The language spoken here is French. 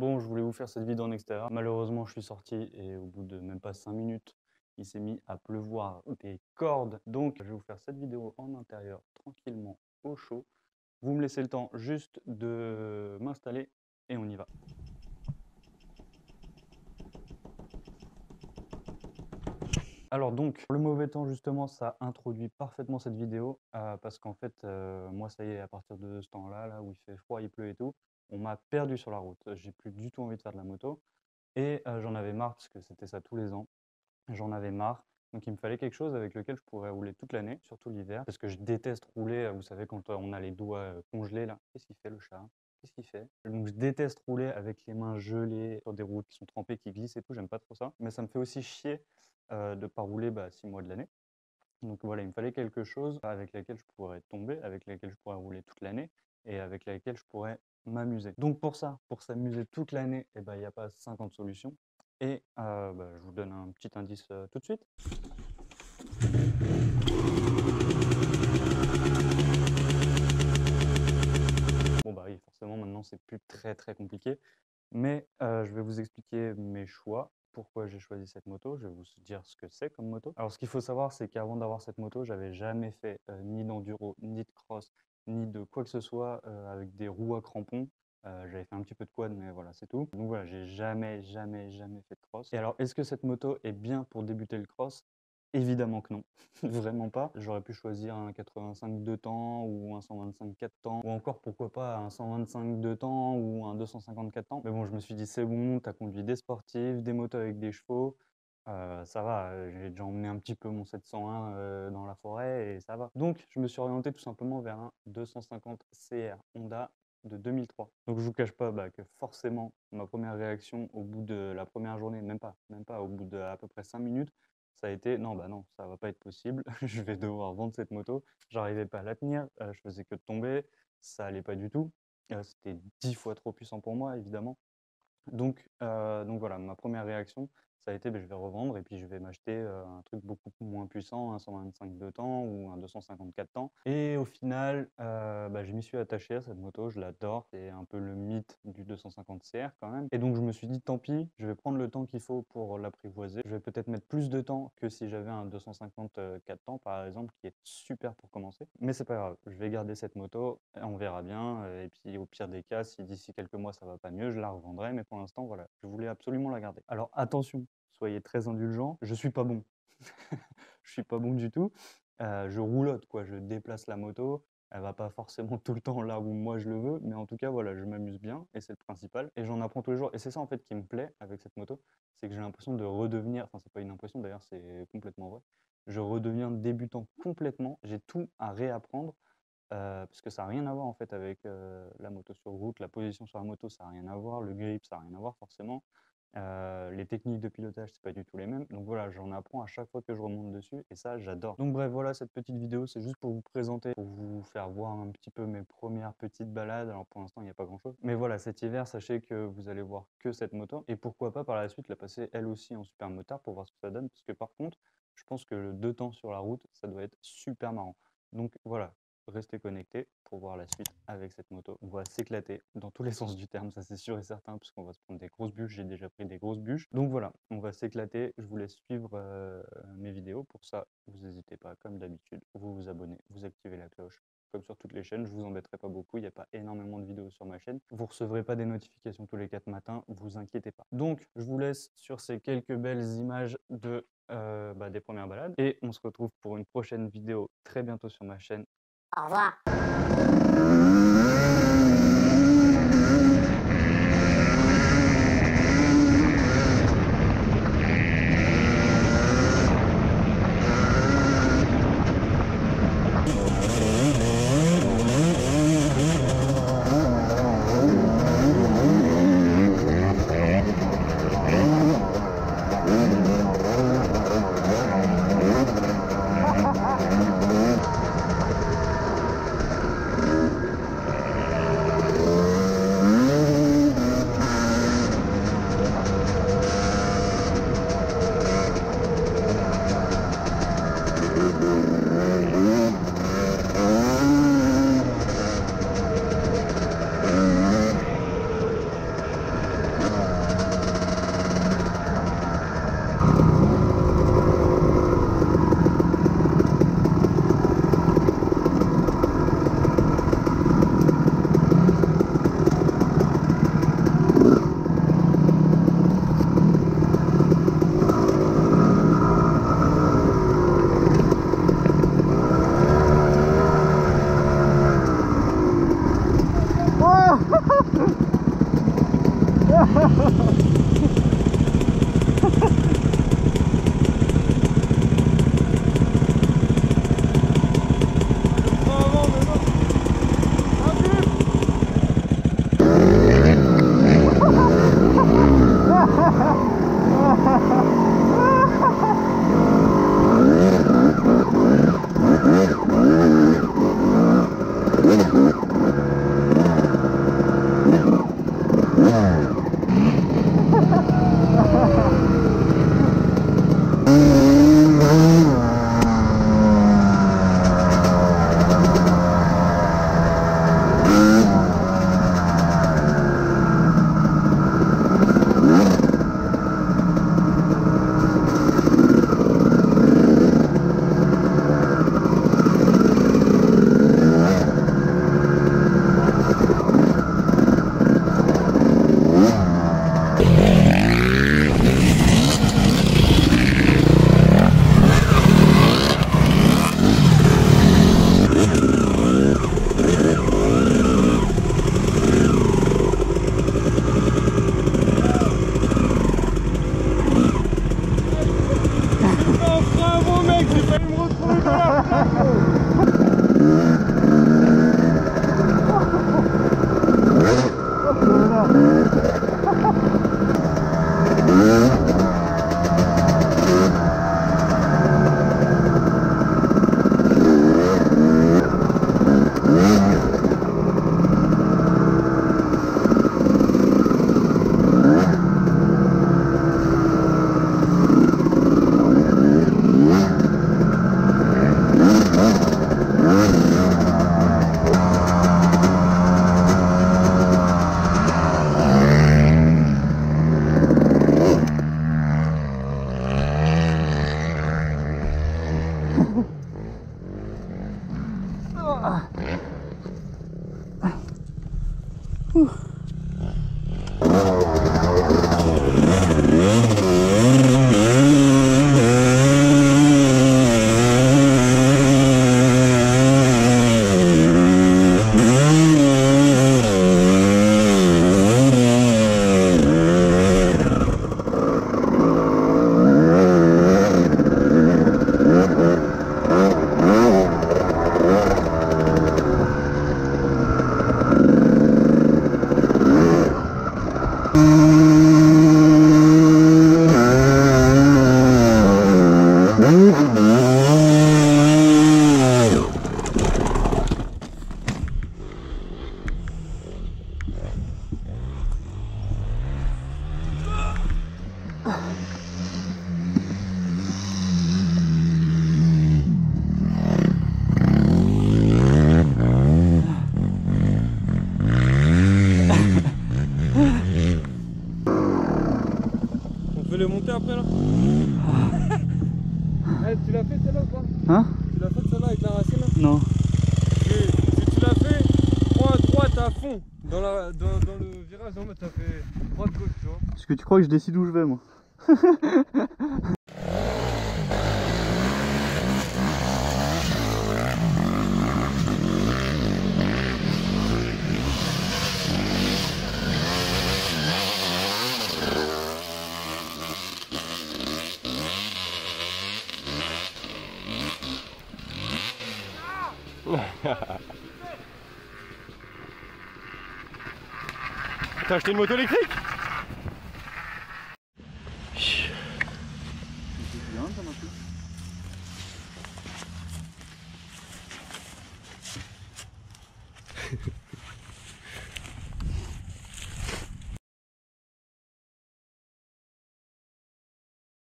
Bon, je voulais vous faire cette vidéo en extérieur. Malheureusement, je suis sorti et au bout de même pas 5 minutes, il s'est mis à pleuvoir des cordes. Donc, je vais vous faire cette vidéo en intérieur, tranquillement, au chaud. Vous me laissez le temps juste de m'installer et on y va. Alors donc, le mauvais temps justement, ça introduit parfaitement cette vidéo parce qu'en fait, moi ça y est, à partir de ce temps-là, là où il fait froid, il pleut et tout, on m'a perdu sur la route. J'ai plus du tout envie de faire de la moto et j'en avais marre parce que c'était ça tous les ans. J'en avais marre, donc il me fallait quelque chose avec lequel je pourrais rouler toute l'année, surtout l'hiver, parce que je déteste rouler, vous savez quand, on a les doigts, congelés là. Qu'est-ce qu'il fait le chat? Qu'est-ce qu'il fait? Donc je déteste rouler avec les mains gelées sur des routes qui sont trempées, qui glissent et tout, j'aime pas trop ça. Mais ça me fait aussi chier, de pas rouler, 6 mois de l'année. Donc voilà, il me fallait quelque chose avec laquelle je pourrais tomber, avec laquelle je pourrais rouler toute l'année et avec laquelle je pourrais m'amuser. Donc pour ça, pour s'amuser toute l'année, il n'y a pas 50 solutions. Et je vous donne un petit indice tout de suite. Bon bah oui, forcément maintenant c'est plus très compliqué. Mais je vais vous expliquer mes choix, pourquoi j'ai choisi cette moto. Je vais vous dire ce que c'est comme moto. Alors ce qu'il faut savoir, c'est qu'avant d'avoir cette moto, j'avais jamais fait ni d'enduro, ni de cross, ni de quoi que ce soit avec des roues à crampons. J'avais fait un petit peu de quad, mais voilà, c'est tout. Donc voilà, j'ai jamais fait de cross. Et alors, est-ce que cette moto est bien pour débuter le cross? Évidemment que non, vraiment pas. J'aurais pu choisir un 85 2 temps ou un 125 4 temps ou encore pourquoi pas un 125 2 temps ou un 254 temps. Mais bon, je me suis dit c'est bon, tu as conduit des sportives, des motos avec des chevaux, ça va, j'ai déjà emmené un petit peu mon 701 dans la forêt et ça va. Donc je me suis orienté tout simplement vers un 250 CR Honda de 2003. Donc je vous cache pas que forcément ma première réaction au bout de la première journée, même pas, au bout de à peu près 5 minutes, ça a été: «Non, non, ça va pas être possible, je vais devoir vendre cette moto». J'arrivais pas à la tenir, je faisais que de tomber, ça allait pas du tout. C'était 10 fois trop puissant pour moi évidemment. Donc voilà, ma première réaction, ça a été: je vais revendre et puis je vais m'acheter, un truc beaucoup moins puissant, un 125 2 temps ou un 254 temps. Et au final, je m'y suis attaché à cette moto, je l'adore. C'est un peu le mythe du 250 CR quand même et donc je me suis dit: «Tant pis, je vais prendre le temps qu'il faut pour l'apprivoiser». Je vais peut-être mettre plus de temps que si j'avais un 254 temps par exemple, qui est super pour commencer. Mais c'est pas grave, je vais garder cette moto, on verra bien, et puis au pire des cas, si d'ici quelques mois ça va pas mieux, je la revendrai, mais pour l'instant, voilà, je voulais absolument la garder. Alors attention, soyez très indulgents, je suis pas bon. Je suis pas bon du tout. Je roulotte quoi, je déplace la moto, elle va pas forcément tout le temps là où moi je le veux, mais en tout cas voilà, je m'amuse bien et c'est le principal et j'en apprends tous les jours et c'est ça en fait qui me plaît avec cette moto, c'est que j'ai l'impression de redevenir, enfin c'est pas une impression d'ailleurs, c'est complètement vrai. Je redeviens débutant complètement, j'ai tout à réapprendre. Parce que ça a rien à voir en fait avec, la moto sur route, la position sur la moto, ça a rien à voir, le grip, ça a rien à voir forcément. Les techniques de pilotage, c'est pas du tout les mêmes. Donc voilà, j'en apprends à chaque fois que je remonte dessus et ça, j'adore. Donc bref, voilà, cette petite vidéo, c'est juste pour vous présenter, pour vous faire voir un petit peu mes premières petites balades. Alors pour l'instant, il n'y a pas grand-chose. Mais voilà, cet hiver, sachez que vous allez voir que cette moto et pourquoi pas par la suite la passer elle aussi en super motard pour voir ce que ça donne. Parce que par contre, je pense que le 2 temps sur la route, ça doit être super marrant. Donc voilà, restez connectés pour voir la suite avec cette moto. On va s'éclater dans tous les sens du terme, ça c'est sûr et certain, puisqu'on va se prendre des grosses bûches. J'ai déjà pris des grosses bûches. Donc voilà, on va s'éclater. Je vous laisse suivre mes vidéos. Pour ça, vous n'hésitez pas, comme d'habitude, vous vous abonnez, vous activez la cloche. Comme sur toutes les chaînes, je vous embêterai pas beaucoup, il n'y a pas énormément de vidéos sur ma chaîne. Vous recevrez pas des notifications tous les 4 matins, vous inquiétez pas. Donc, je vous laisse sur ces quelques belles images de, des premières balades. Et on se retrouve pour une prochaine vidéo très bientôt sur ma chaîne. Au revoir. On peut les monter après là. Hey, tu l'as fait celle-là ou pas? Hein? Tu l'as fait celle-là avec la racine là? Non. Si tu l'as fait, prends à droite à fond. Dans le virage, en mode t'as fait droite-gauche, tu vois. Parce que tu crois que je décide où je vais moi. T'as acheté une moto électrique?